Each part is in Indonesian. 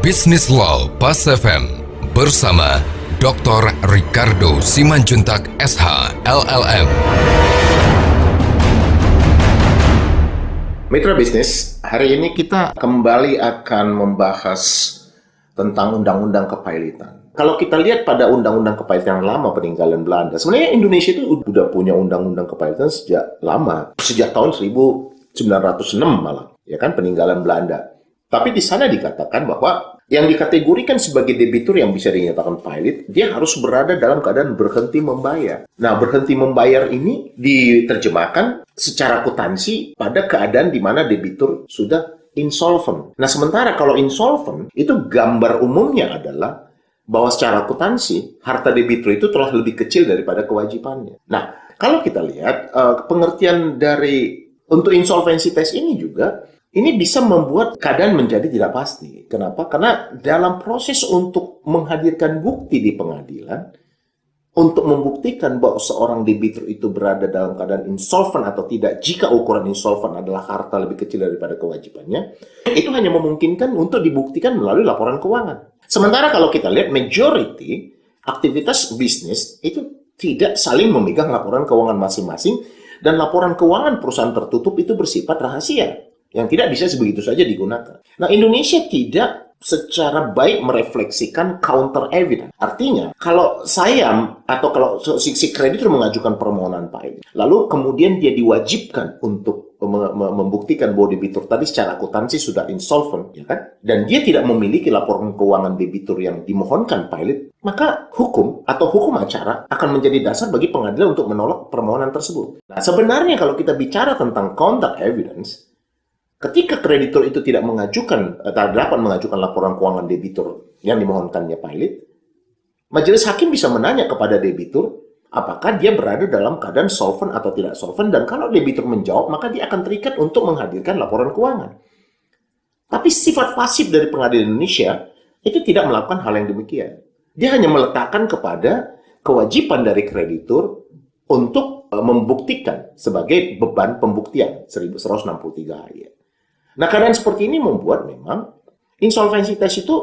Business Law Pas FM bersama Dr. Ricardo Simanjuntak SH LLM. Mitra bisnis, hari ini kita kembali akan membahas tentang undang-undang kepailitan. Kalau kita lihat pada undang-undang kepailitan lama peninggalan Belanda, sebenarnya Indonesia itu udah punya undang-undang kepailitan sejak lama, sejak tahun 1906 malah, ya kan, peninggalan Belanda. Tapi di sana dikatakan bahwa yang dikategorikan sebagai debitur yang bisa dinyatakan pailit, dia harus berada dalam keadaan berhenti membayar. Nah, berhenti membayar ini diterjemahkan secara akuntansi pada keadaan di mana debitur sudah insolvent. Nah, sementara kalau insolvent, itu gambar umumnya adalah bahwa secara akuntansi, harta debitur itu telah lebih kecil daripada kewajibannya. Nah, kalau kita lihat, pengertian dari untuk insolvency test ini juga, ini bisa membuat keadaan menjadi tidak pasti. Kenapa? Karena dalam proses untuk menghadirkan bukti di pengadilan, untuk membuktikan bahwa seorang debitur itu berada dalam keadaan insolvent atau tidak, jika ukuran insolvent adalah harta lebih kecil daripada kewajibannya, itu hanya memungkinkan untuk dibuktikan melalui laporan keuangan. Sementara kalau kita lihat, majority aktivitas bisnis itu tidak saling memegang laporan keuangan masing-masing, dan laporan keuangan perusahaan tertutup itu bersifat rahasia, yang tidak bisa sebegitu saja digunakan. Nah, Indonesia tidak secara baik merefleksikan counter evidence. Artinya, kalau saya atau kalau si kreditur mengajukan permohonan pailit, lalu kemudian dia diwajibkan untuk membuktikan bahwa debitur tadi secara akuntansi sudah insolvent, ya kan? Dan dia tidak memiliki laporan keuangan debitur yang dimohonkan pailit, maka hukum atau hukum acara akan menjadi dasar bagi pengadilan untuk menolak permohonan tersebut. Nah, sebenarnya kalau kita bicara tentang counter evidence, ketika kreditur itu tidak mengajukan atau dapat mengajukan laporan keuangan debitur yang dimohonkannya pailit, majelis hakim bisa menanya kepada debitur apakah dia berada dalam keadaan solvent atau tidak solvent, dan kalau debitur menjawab, maka dia akan terikat untuk menghadirkan laporan keuangan. Tapi sifat pasif dari pengadilan Indonesia itu tidak melakukan hal yang demikian. Dia hanya meletakkan kepada kewajiban dari kreditur untuk membuktikan sebagai beban pembuktian 1163 ayat. Nah, keadaan seperti ini membuat memang insolvency test itu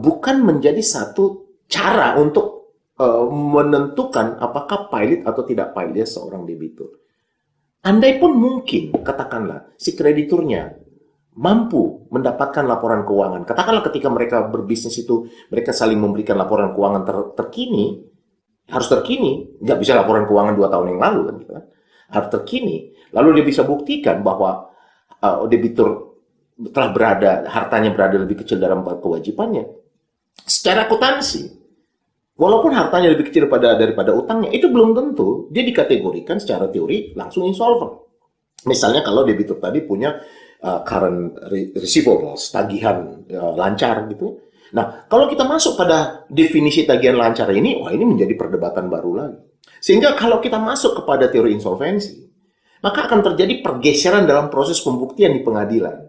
bukan menjadi satu cara untuk menentukan apakah pailit atau tidak pailit seorang debitur. Andai pun mungkin, katakanlah, si krediturnya mampu mendapatkan laporan keuangan. Katakanlah ketika mereka berbisnis itu, mereka saling memberikan laporan keuangan terkini, harus terkini, nggak bisa laporan keuangan 2 tahun yang lalu, kan, gitu kan? Harus terkini. Lalu dia bisa buktikan bahwa debitur telah hartanya berada lebih kecil dalam kewajibannya. Secara akuntansi, walaupun hartanya lebih kecil daripada utangnya, itu belum tentu dia dikategorikan secara teori langsung insolvent. Misalnya kalau debitur tadi punya current receivables, tagihan lancar gitu. Nah, kalau kita masuk pada definisi tagihan lancar ini, wah, ini menjadi perdebatan baru lagi. Sehingga kalau kita masuk kepada teori insolvensi, maka akan terjadi pergeseran dalam proses pembuktian di pengadilan.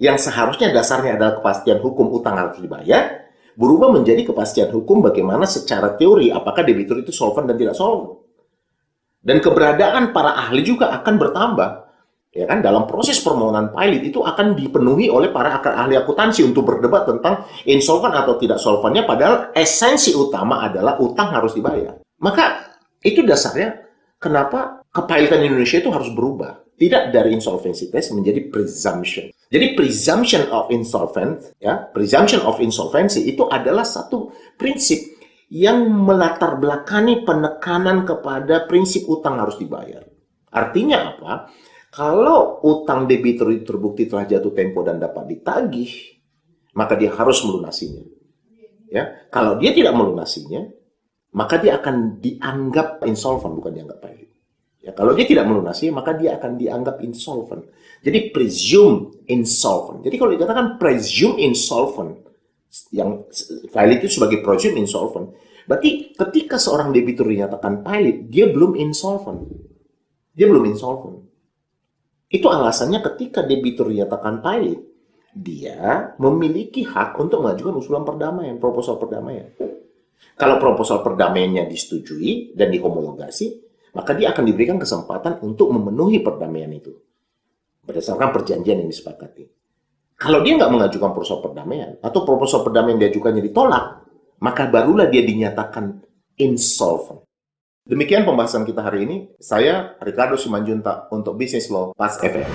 Yang seharusnya dasarnya adalah kepastian hukum utang harus dibayar, berubah menjadi kepastian hukum bagaimana secara teori apakah debitur itu solvent dan tidak solvent. Dan keberadaan para ahli juga akan bertambah. Ya kan, dalam proses permohonan pailit itu akan dipenuhi oleh para ahli akuntansi untuk berdebat tentang insolvent atau tidak solventnya, padahal esensi utama adalah utang harus dibayar. Maka itu dasarnya kenapa kepailitan Indonesia itu harus berubah. Tidak dari insolvency test menjadi presumption. Jadi presumption of insolvency itu adalah satu prinsip yang melatar belakangi penekanan kepada prinsip utang harus dibayar. Artinya apa? Kalau utang debitur itu terbukti telah jatuh tempo dan dapat ditagih, maka dia harus melunasinya. Ya, kalau dia tidak melunasinya, maka dia akan dianggap insolvent, bukan dianggap pailit. Ya, kalau dia tidak melunasi, maka dia akan dianggap insolvent. Jadi presume insolvent. Jadi kalau dikatakan presume insolvent, yang pailit itu sebagai presume insolvent, berarti ketika seorang debitur dinyatakan pailit, dia belum insolvent. Dia belum insolvent. Itu alasannya ketika debitur dinyatakan pailit, dia memiliki hak untuk mengajukan usulan perdamaian, proposal perdamaian. Kalau proposal perdamaiannya disetujui dan dihomologasi, maka dia akan diberikan kesempatan untuk memenuhi perdamaian itu berdasarkan perjanjian yang disepakati. Kalau dia nggak mengajukan proposal perdamaian, atau proposal perdamaian yang diajukannya ditolak, maka barulah dia dinyatakan insolvent. Demikian pembahasan kita hari ini. Saya, Ricardo Simanjuntak, untuk Business Law Pas FM.